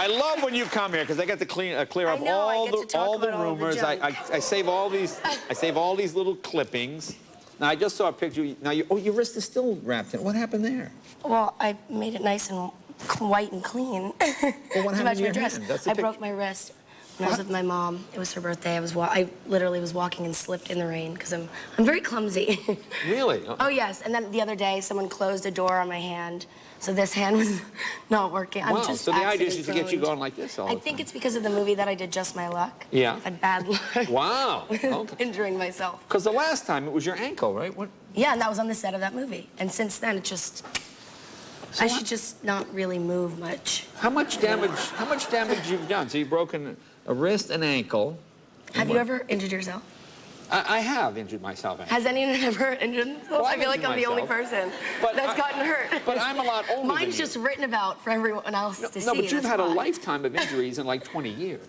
I love when you come here because I get to clear up all the rumors. I save all these. I save all these little clippings. Now I just saw a picture. Now your wrist is still wrapped in. What happened there? Well, I made it nice and white and clean. Well, what happened to your hand? I broke my wrist when I was with my mom. It was her birthday. I literally was walking and slipped in the rain because I'm very clumsy. Really? Oh yes. And then the other day, someone closed a door on my hand, so this hand was not working. Wow. So the idea is to get you going like this all the time. I think it's because of the movie that I did, Just My Luck. Yeah. I had bad luck. Wow. Okay. Injuring myself. Because the last time it was your ankle, right? What? Yeah, and that was on the set of that movie. And since then, it just. So I should just not really move much. How much damage? How much damage you've done? So you've broken a wrist and ankle. Have you ever injured yourself? I have injured myself. Has anyone ever injured themselves? Well, I feel like I'm the only person that's gotten hurt. But I'm a lot older Mine's than you. just written about for everyone else to see. No, but you've had a lifetime of injuries in like 20 years.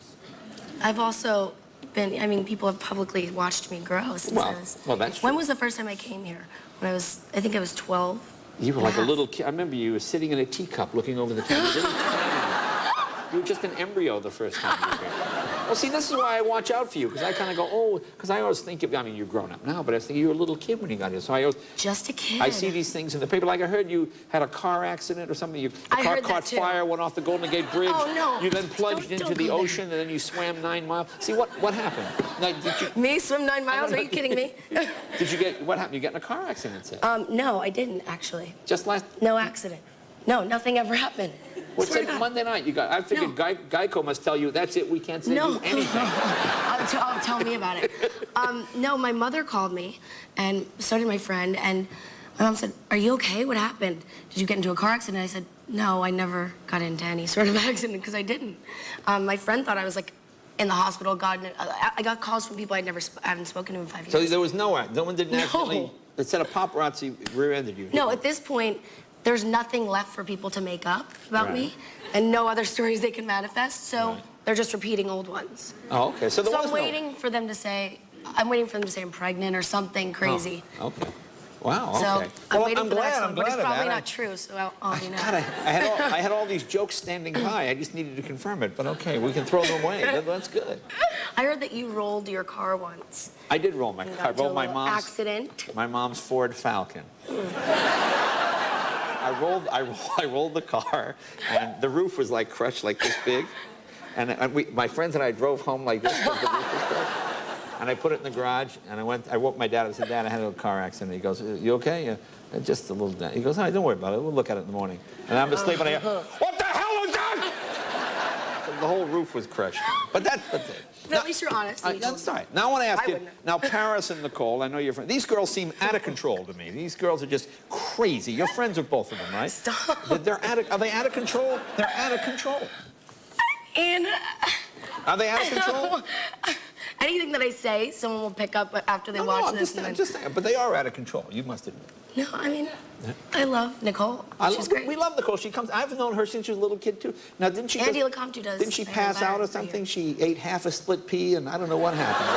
I've also been, I mean, people have publicly watched me grow since I was... Well, that's true. When was the first time I came here? When I think I was 12. You were like a little kid. I remember you were sitting in a teacup looking over the table. You were just an embryo the first time you were here. Well, see, this is why I watch out for you, because I kind of go, oh, because I always think of, I mean, you're grown up now, but I was thinking you were a little kid when you got here. So I always... Just a kid. I see these things in the paper. Like I heard you had a car accident or something. The car caught fire, went off the Golden Gate Bridge. Oh, no. You then plunged into the ocean, and then you swam 9 miles. See, what happened? Now, did you... Me swim 9 miles? Are you kidding me? Did you get... What happened? You get in a car accident, say? No, I didn't, actually. Just last... No accident. No, nothing ever happened. What's that Monday night you got? I figured Geico must tell you, that's it, we can't send you anything. Tell me about it. No, my mother called me, and so did my friend, and my mom said, are you okay? What happened? Did you get into a car accident? I said, no, I never got into any sort of accident, because I didn't. My friend thought I was, like, in the hospital. I got calls from people I haven't spoken to in 5 years. So there was no one didn't accidentally... They said a paparazzi rear-ended you. No, at this point, there's nothing left for people to make up about me, and no other stories they can manifest, so they're just repeating old ones. Oh, okay. So I'm waiting for them to say, I'm pregnant or something crazy. Oh, okay. Wow, okay. So I'm waiting for that, I'm glad but it's of probably that. not true, so I'll you know. God, I had all these jokes standing by. I just needed to confirm it, but okay, we can throw them away. That's good. I heard that you rolled your car once. I did roll my car. I rolled my mom's accident. My mom's Ford Falcon. I rolled the car, and the roof was like crushed like this big, and my friends and I drove home like this. The roof was crushed. And I put it in the garage, and I woke my dad up and said, Dad, I had a little car accident. He goes, you okay? Yeah, just a little. He goes, oh, don't worry about it. We'll look at it in the morning. And I'm asleep, and I go, what the hell was that? The whole roof was crushed. But at least you're honest. That's right. Now I want to ask you, now Paris and Nicole, I know you're friends. These girls seem out of control to me. These girls are just crazy. You're friends with both of them, right? Stop. Are they out of control? They're out of control. And... Are they out of control? Anything that I say, someone will pick up after they watch this. I'm just saying, but they are out of control, you must admit. No, I mean, I love Nicole. She's great. We love Nicole. She comes. I've known her since she was a little kid, too. Now, didn't she... Andy LeCompte does. Didn't she pass out or something? She ate half a split pea, and I don't know what happened.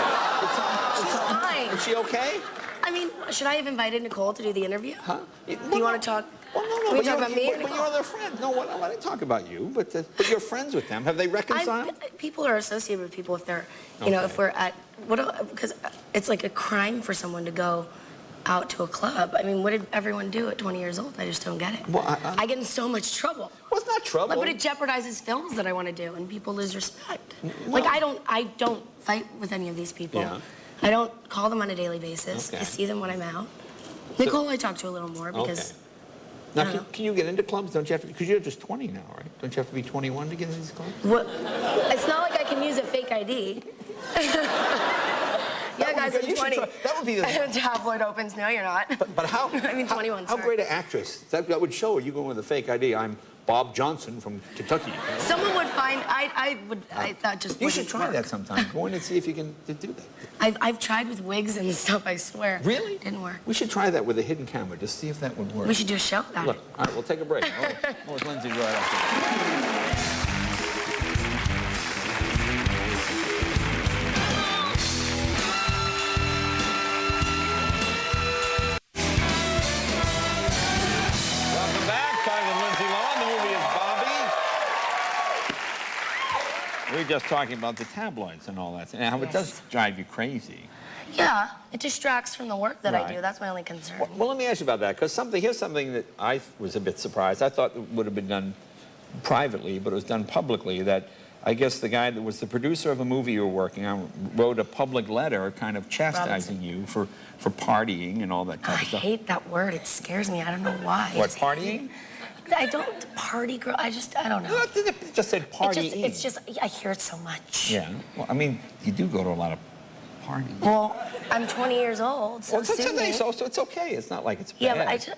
She's fine. Is she okay? I mean, should I have invited Nicole to do the interview? Huh? Do you want to talk? Well, no. Can we talk about me or But Nicole? you're their friend. No, I didn't talk about you, but you're friends with them. Have they reconciled? People are associated with people if they're, you know, if we're at, because it's like a crime for someone to go out to a club. I mean, what did everyone do at 20 years old? I just don't get it. Well, I get in so much trouble. Well, it's not trouble. Like, but it jeopardizes films that I want to do, and people lose respect. Like, I don't fight with any of these people. Yeah. I don't call them on a daily basis. Okay. I see them when I'm out. Nicole, I talk to a little more because... Now, can you get into clubs? Don't you have to? Because you're just 20 now, right? Don't you have to be 21 to get into these clubs? What? It's not like I can use a fake ID. Yeah, guys, I'm 20. That would be the... Tabloid opens. No, you're not. But how... I mean, 21, How great an actress. That would show you going with a fake ID. I'm Bob Johnson from Kentucky. Someone would find... I thought just... You should try that sometime. Go in and see if you can do that. I've tried with wigs and stuff, I swear. Really? Didn't work. We should try that with a hidden camera, just see if that would work. We should do a show about Look, it. all right, we'll take a break. Oh, it's Lindsay right after. we're just talking about the tabloids and all that, and how it does drive you crazy. Yeah, it distracts from the work that I Right. do. That's my only concern. Well, let me ask you about that, because here's something that I was a bit surprised. I thought it would have been done privately, but it was done publicly, that I guess the guy that was the producer of a movie you were working on wrote a public letter kind of chastising you for partying and all that type I of stuff. hate that word. It scares me. I don't know why. What, partying? I don't, party girl, I don't know. It just said partying. It's just, I hear it so much. Yeah. Well, I mean, you do go to a lot of parties. Well, I'm 20 years old, so Well, sue me. so it's okay. It's not like it's bad. Yeah, but I just,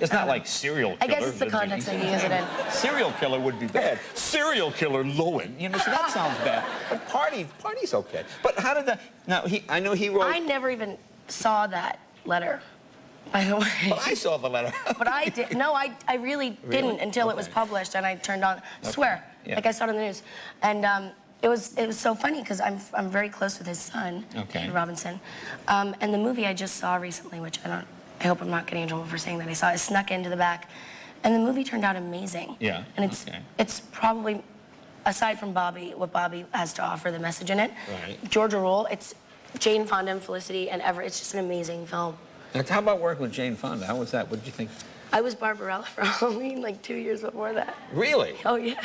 It's not like serial killer. I guess it's the context that you use it in. Serial killer would be bad. Serial killer Lohan. You know, so that sounds bad. But party's okay. But how did that? Now I know he wrote. I never even saw that letter, by the way. But I saw the letter. But I did. No, I really didn't until it was published, and I turned on. Swear, Yeah. like I saw it in the news, and it was so funny because I'm very close with his son, Okay. Robinson, and the movie I just saw recently, which I hope I'm not getting in trouble for saying that I saw. I snuck into the back, and the movie turned out amazing. Yeah. And okay. it's probably, aside from Bobby, what Bobby has to offer, the message in it. Right. Georgia Rule. It's Jane Fonda and Felicity and Everett. It's just an amazing film. Now, how about working with Jane Fonda? How was that? What did you think? I was Barbarella for Halloween like 2 years before that. Really? Oh yeah.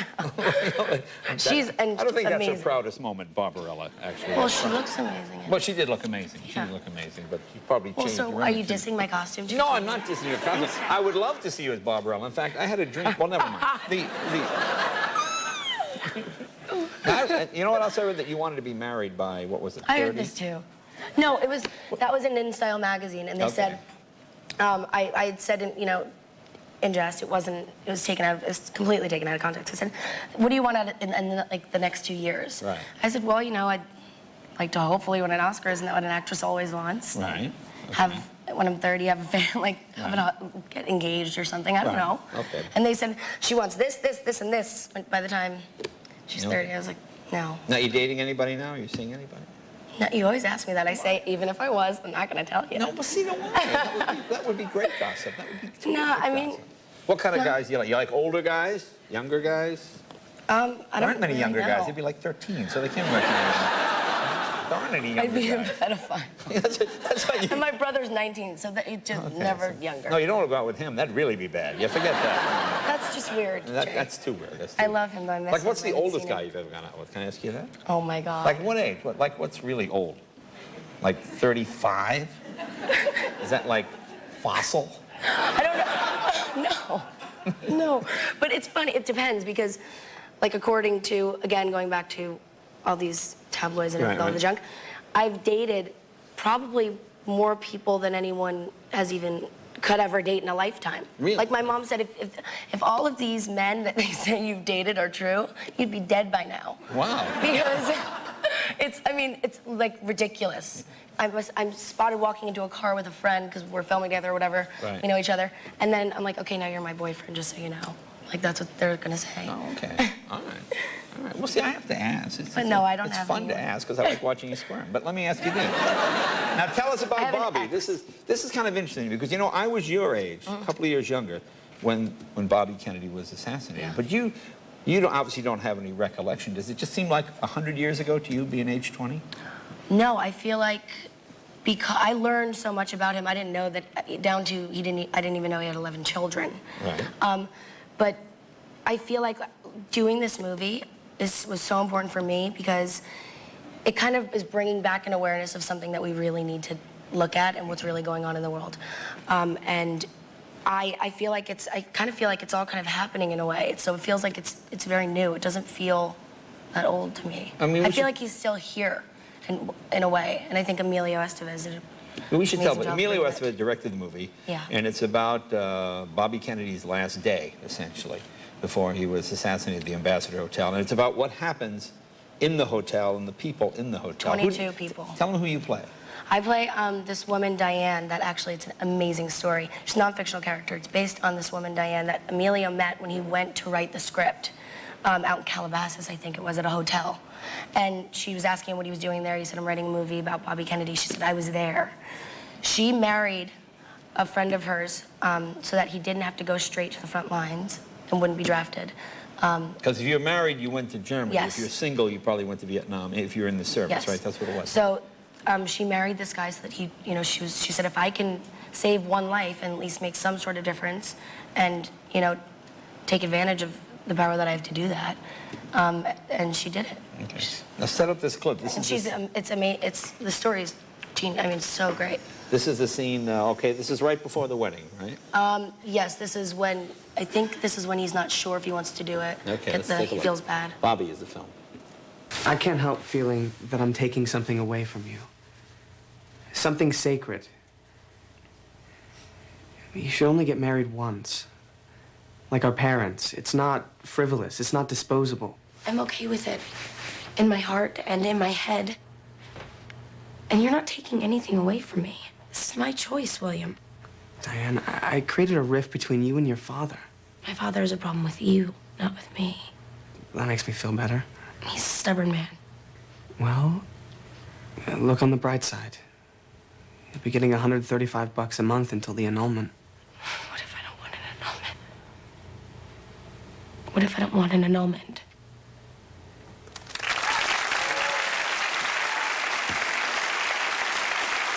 She's I don't think amazing. that's her proudest moment, Barbarella, actually. Well, she looks amazing. Well, she did look amazing. She Yeah. did look amazing, but she probably Well, changed so her are you image. dissing my costume? No, I'm not dissing your costume. I would love to see you as Barbarella. In fact, I had a dream. Well, never mind. You know what else I heard? That you wanted to be married by, what was it, 30? I heard this too. No, that was in In Style magazine, and they Okay. said, I had said, in jest, it was completely taken out of context. I said, what do you want in like the next 2 years? Right. I said, well, I'd like to hopefully win an Oscar. Isn't that what an actress always wants? Right. Have, when I'm 30, have a family, get engaged or something. I don't Right. know. Okay. And they said, she wants this, this, this, and this. By the time she's Okay. 30, I was like, no. Now, you dating anybody now? Are you seeing anybody? No, you always ask me that. I say, even if I was, I'm not going to tell you. No, but see, no, why? That would be great gossip. That would be terrific No, I mean- gossip. What kind of guys do you like? You like older guys? Younger guys? I don't There aren't many really younger know. guys. They'd be like 13, so they can't be much younger. There aren't any younger I'd be a guys. pedophile. That's how you... And my brother's 19, so that it's just Okay, never so- younger. No, you don't want to go out with him. That'd really be bad. Yeah, forget that. That's just weird. Jay. That's too weird. That's too I love him, though. I miss Like, him. what's the I haven't oldest seen guy him. you've ever gone out with? Can I ask you that? Oh, my God. Like, what age? What's really old? Like 35? Is that like fossil? I don't know. No. No. But it's funny. It depends because, like, according to, again, going back to all these tabloids and Right, all right. the junk, I've dated probably more people than anyone could ever date in a lifetime. Really? Like my mom said, if all of these men that they say you've dated are true, you'd be dead by now. Wow. Because it's like ridiculous. I'm spotted walking into a car with a friend because we're filming together or whatever. Right. We know each other. And then I'm like, okay, now you're my boyfriend, just so you know. Like, that's what they're going to say. Oh, okay. All right. All right. Well, see, I have to ask. But no, I don't it's have fun to anyone. ask because I like watching you squirm. But let me ask you this. Now, tell us I about have an Bobby. ex. This is kind of interesting because, I was your age, a couple of years younger, when Bobby Kennedy was assassinated. Yeah. But you obviously don't have any recollection. Does it just seem like 100 years ago to you, being age 20? No, I feel like because I learned so much about him, I didn't know that I didn't even know he had 11 children. Right. But I feel like doing this movie was so important for me because it kind of is bringing back an awareness of something that we really need to look at and what's really going on in the world. And I kind of feel like it's all kind of happening in a way. So it feels like it's very new. It doesn't feel that old to me. I mean, I feel like he's still here in a way. And I think Emilio Estevez did Well, we should tell, amazing but job Emilio with it. Estevez directed the movie. Yeah. And it's about Bobby Kennedy's last day, essentially, before he was assassinated at the Ambassador Hotel. And it's about what happens in the hotel and the people in the hotel. 22 people. Tell them who you play. I play this woman, Diane, that actually, it's an amazing story. She's a non-fictional character. It's based on this woman, Diane, that Emilio met when he went to write the script out in Calabasas, I think it was, at a hotel. And she was asking him what he was doing there. He said, I'm writing a movie about Bobby Kennedy. She said, I was there. She married a friend of hers so that he didn't have to go straight to the front lines and wouldn't be drafted. Because if you're married, you went to Germany. Yes. If you're single, you probably went to Vietnam. If you're in the service, Yes. right? That's what it was. So she married this guy so that he, you know, she said, if I can save one life and at least make some sort of difference and, you know, take advantage of the power that I have to do that, and she did it. Okay. Now set up this clip. This And is she's, this, it's amazing. It's, the story's, I mean, it's so great. this is the scene, okay, this is right before the wedding, right? Yes, this is when, I think this is when he's not sure if he wants to do it. Okay, let's take a He look. feels bad. Bobby is the film. I can't help feeling that I'm taking something away from you. Something sacred. You should only get married once. Like our parents. It's not frivolous. It's not disposable. I'm okay with it. In my heart and in my head. And you're not taking anything away from me. This is my choice, William. Diane, I created a rift between you and your father. My father has a problem with you, not with me. That makes me feel better. He's a stubborn man. Well, look on the bright side. You'll be getting $135 a month until the annulment. What if I don't want an annulment? What if I don't want an annulment?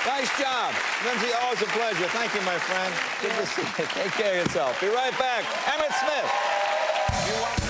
Nice job. Lindsay, always a pleasure. Thank you, my friend. Good to see you. Take care of yourself. Be right back. Emmett Smith. You want